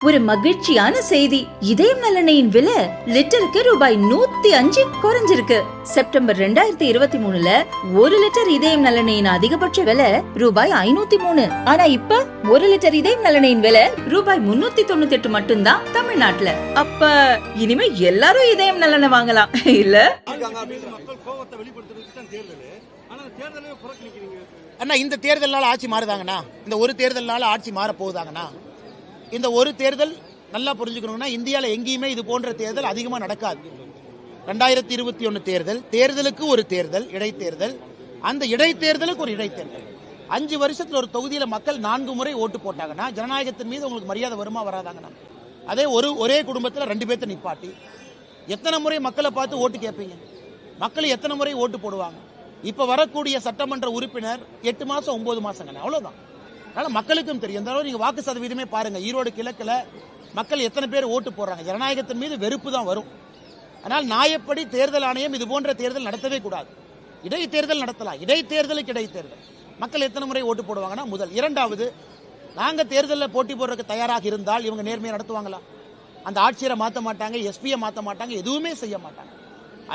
ஒரு மகிழ்ச்சியான செய்தி. இதயம் நல்லெண்ணெயின் விலை லிட்டருக்கு ரூபாய் 105 குறைஞ்சிருக்கு. செப்டம்பர் 2023ல 1 லிட்டர் இதயம் நல்லெண்ணெயின் அதிகபட்ச விலை ரூபாய் 503. ஆனா இப்ப 1 லிட்டர் இதயம் நல்லெண்ணெயின் விலை ரூபாய் 398 மட்டும்தான் தமிழ்நாட்டுல. அப்ப இனிமே எல்லாரும் இதயம் நல்லெண்ணெய் வாங்கலாம் இல்ல? அண்ணா, இந்த தேர்தலால ஆட்சி மாறுதாங்கண்ணா, இந்த ஒரு தேர்தலால ஆட்சி மாற போகுதாங்கண்ணா. இந்த ஒரு தேர்தல் நல்லா புரிஞ்சுக்கணும்னா, இந்தியாவில் எங்கேயுமே இது போன்ற தேர்தல் அதிகமாக நடக்காது. 2021 தேர்தல், தேர்தலுக்கு ஒரு தேர்தல், இடைத்தேர்தல், அந்த இடைத்தேர்தலுக்கு ஒரு இடைத்தேர்தல். 5 வருஷத்துல ஒரு தொகுதியில் மக்கள் 4 முறை ஓட்டு போட்டாங்கன்னா ஜனநாயகத்தின் மீது உங்களுக்கு மரியாதை வருமா வராதாங்கண்ணா? அதே ஒரே குடும்பத்தில் 2 பேர்த்த நிப்பாட்டி எத்தனை முறை மக்களை பார்த்து ஓட்டு கேட்பீங்க? மக்கள் எத்தனை முறை ஓட்டு போடுவாங்க? இப்ப வரக்கூடிய சட்டமன்ற உறுப்பினர் 8 மாசம் 9 மாசங்கண்ணா, அவ்வளவுதான். அதனால மக்களுக்கும் தெரியும். இந்த நீங்க வாக்கு சதவீதமே பாருங்க, ஈரோடு கிழக்குல மக்கள் எத்தனை பேர் ஓட்டு போடுறாங்க. ஜனநாயகத்தின் மீது வெறுப்பு தான் வரும். ஆனால் நியாயப்படி தேர்தல் ஆணையம் இது போன்ற தேர்தல் நடத்தவே கூடாது. இடைத்தேர்தல் நடத்தலாம். இடைத்தேர்தலுக்கு இடைத்தேர்தல் மக்கள் எத்தனை முறை ஓட்டு போடுவாங்கன்னா முதல். இரண்டாவது, நாங்க தேர்தலில் போட்டி போடுறதுக்கு தயாராக இருந்தால் இவங்க நேர்மையை நடத்துவாங்களா? அந்த ஆட்சியரை மாற்ற மாட்டாங்க, எஸ்பியை மாற்ற மாட்டாங்க, எதுவுமே செய்ய மாட்டாங்க.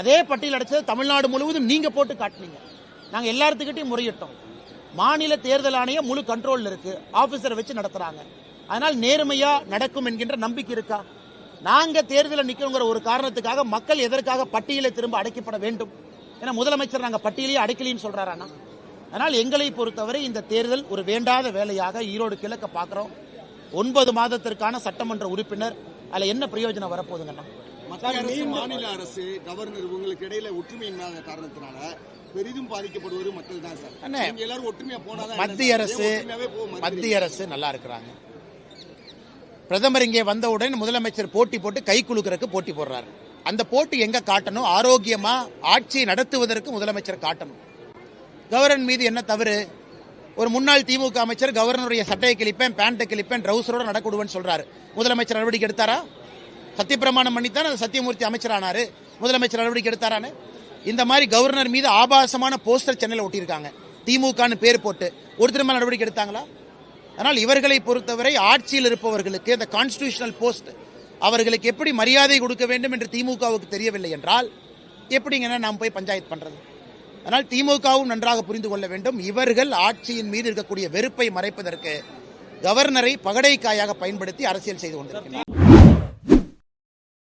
அதே பட்டியல் அடைச்சது தமிழ்நாடு முழுவதும் நீங்க போட்டு காட்டினீங்க. நாங்க எல்லாத்துக்கிட்டையும் முறையிட்டோம். மாநில தேர்தல் ஆணையம் முழு கண்ட்ரோல் இருக்கு, ஆபீசரை வச்சு நடத்துறாங்க. அதனால் நேர்மையா நடக்கும் என்கின்ற நம்பிக்கை இருக்கா? நாங்க தேர்தலில் நிற்கிறோங்கிற ஒரு காரணத்துக்காக மக்கள் எதற்காக பட்டியலை திரும்ப அடைக்கப்பட வேண்டும்? ஏன்னா முதலமைச்சர் நாங்க பட்டியலையே அடைக்கலின்னு சொல்றாரானா? அதனால் எங்களை பொறுத்தவரை இந்த தேர்தல் ஒரு வேண்டாத வேலையாக ஈரோடு கிழக்க பார்க்கிறோம். 9 மாதத்திற்கான சட்டமன்ற உறுப்பினர், அதுல என்ன பிரயோஜனம் வரப்போகுதுங்கண்ணா? மாநில அரசு, கவர்னர் இவங்களுக்கு இடையில ஒற்றுமை இல்லாத காரணத்தினால பெரிதும் பாதிக்கப்படுவது மக்கள் தான் சார். எல்லாரும் ஒற்றுமையா போனாதான். மத்திய அரசு நல்லா இருக்கிறாங்க. பிரதமர் இங்கே வந்தவுடன் முதலமைச்சர் போட்டி போட்டு கை குலுக்கிறதுக்கு போட்டி போடுறாரு. அந்த போட்டி எங்க காட்டணும்? ஆரோக்கியமா ஆட்சியை நடத்துவதற்கு முதலமைச்சர் காட்டணும். கவர்னர் மீது என்ன தவறு? ஒரு முன்னாள் திமுக அமைச்சர் கவர்னருடைய சட்டையை கிழிப்பேன், பேண்ட்டை கிழிப்பேன், ட்ரௌசரோட நடக்கூடுவேன்னு சொல்றாரு. முதலமைச்சர் நடவடிக்கை எடுத்தாரா? சத்தியப்பிரமாணம் பண்ணித்தான் சத்தியமூர்த்தி அமைச்சரானாரு. முதலமைச்சர் நடவடிக்கை எடுத்தாரான்னு? இந்த மாதிரி கவர்னர் மீது ஆபாசமான போஸ்டர் சென்னையில் ஒட்டியிருக்காங்க, திமுகன்னு பேர் போட்டு. ஒருத்தர் மேல் நடவடிக்கை எடுத்தாங்களா? அதனால் இவர்களை பொறுத்தவரை ஆட்சியில் இருப்பவர்களுக்கு இந்த கான்ஸ்டிடியூஷனல் போஸ்ட் அவர்களுக்கு எப்படி மரியாதை கொடுக்க வேண்டும் என்று திமுகவுக்கு தெரியவில்லை என்றால் எப்படிங்கன்னா நாம் போய் பஞ்சாயத்து பண்றது? அதனால் திமுகவும் நன்றாக புரிந்து கொள்ள வேண்டும். இவர்கள் ஆட்சியின் மீது இருக்கக்கூடிய வெறுப்பை மறைப்பதற்கு கவர்னரை பகடைக்காயாக பயன்படுத்தி அரசியல் செய்து கொண்டிருக்கிறார்.